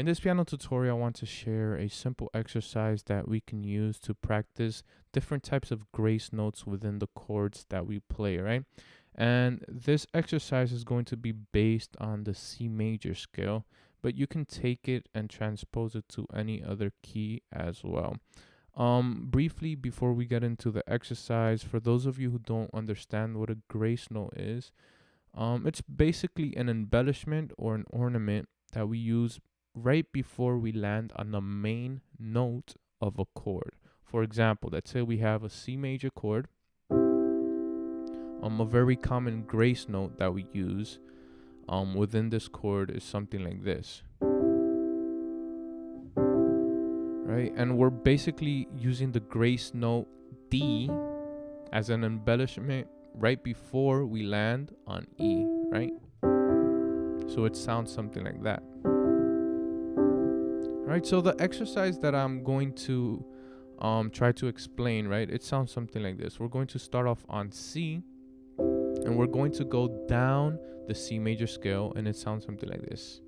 In this piano tutorial, I want to share a simple exercise that we can use to practice different types of grace notes within the chords that we play, right? And this exercise is going to be based on the C major scale, but you can take it and transpose it to any other key as well. Briefly, before we get into the exercise, for those of you who don't understand what a grace note is, it's basically an embellishment or an ornament that we use right before we land on the main note of a chord. For example, let's say we have a C major chord. A very common grace note that we use within this chord is something like this. Right? And we're basically using the grace note D as an embellishment right before we land on E, right? So it sounds something like that. Right, so the exercise that I'm going to try to explain, right, it sounds something like this. We're going to start off on C, and we're going to go down the C major scale, and it sounds something like this.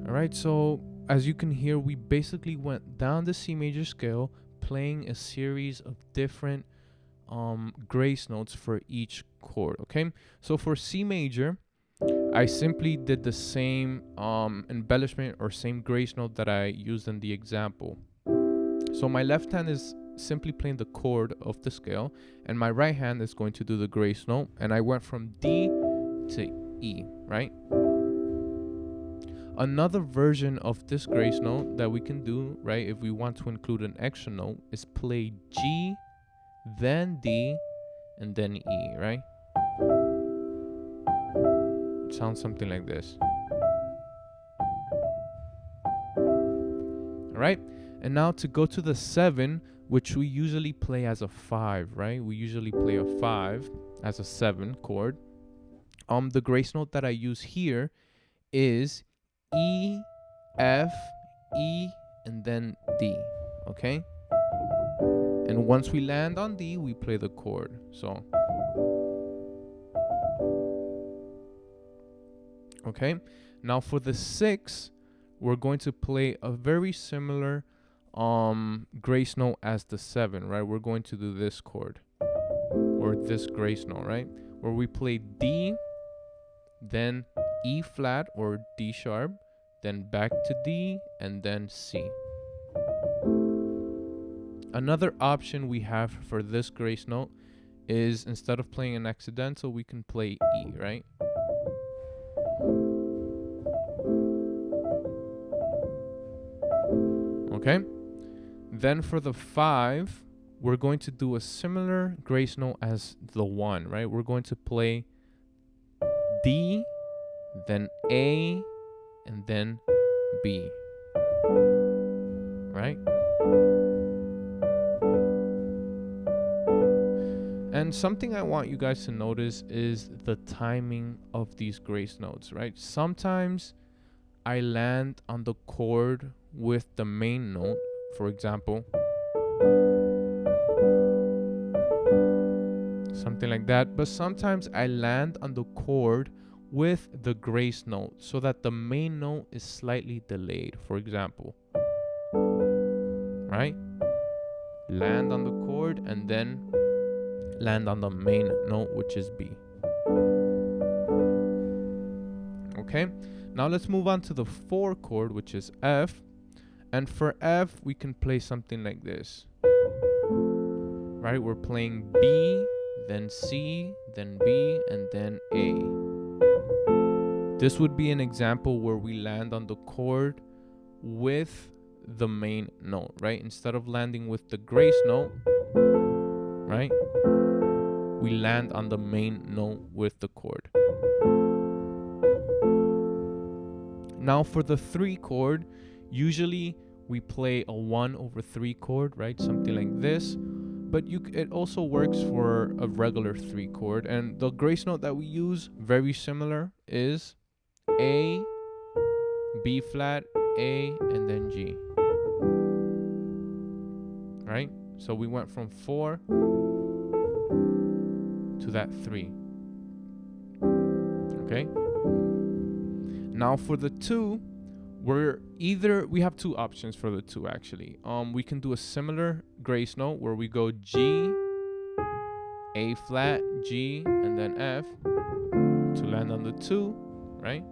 All right, so as you can hear, we basically went down the C major scale, playing a series of different grace notes for each chord. Okay, so for C major, I simply did the same embellishment or same grace note that I used in the example. So my left hand is simply playing the chord of the scale, and my right hand is going to do the grace note, and I went from D to E, right? Another version of this grace note that we can do, right, if we want to include an extra note, is play G, then D, and then E, right? It sounds something like this. All right, and now to go to the 7, which we usually play as a 5, right? We usually play a 5 as a 7 chord. The grace note that I use here is E, F, E, and then D, okay? And once we land on D, we play the chord. So, okay? Now for the 6, we're going to play a very similar grace note as the 7, right? We're going to do this chord, or this grace note, right? Where we play D, then E flat or D sharp, then back to D, and then C. Another option we have for this grace note is, instead of playing an accidental, we can play E, right? Okay? Then for the 5, we're going to do a similar grace note as the 1, right? We're going to play D, then A, and then B, right? And something I want you guys to notice is the timing of these grace notes, right? Sometimes I land on the chord with the main note, for example, something like that, but sometimes I land on the chord with the grace note so that the main note is slightly delayed, for example, right? Land on the chord and then land on the main note, which is B. Okay, now let's move on to the 4 chord, which is F. And for F, we can play something like this, right? We're playing B, then C, then B, and then A. This would be an example where we land on the chord with the main note, right? Instead of landing with the grace note, right, we land on the main note with the chord. Now for the 3 chord, usually we play a 1/3 chord, right? Something like this. But it also works for a regular 3 chord. And the grace note that we use, very similar, is A, B flat, A, and then G, right? So we went from 4 to that 3. Okay. Now for the 2, we have 2 options for the 2 actually. We can do a similar grace note where we go G, A flat, G, and then F to land on the 2, right?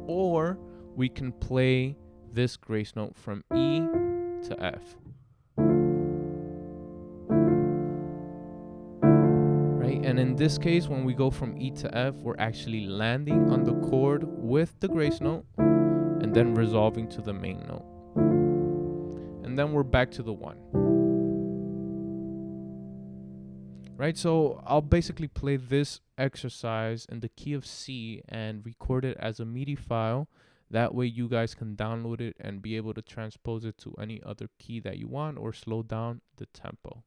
Or we can play this grace note from E to F. Right? And in this case, when we go from E to F, we're actually landing on the chord with the grace note and then resolving to the main note. And then we're back to the 1. Right? So I'll basically play this exercise in the key of C and record it as a MIDI file. That way you guys can download it and be able to transpose it to any other key that you want or slow down the tempo.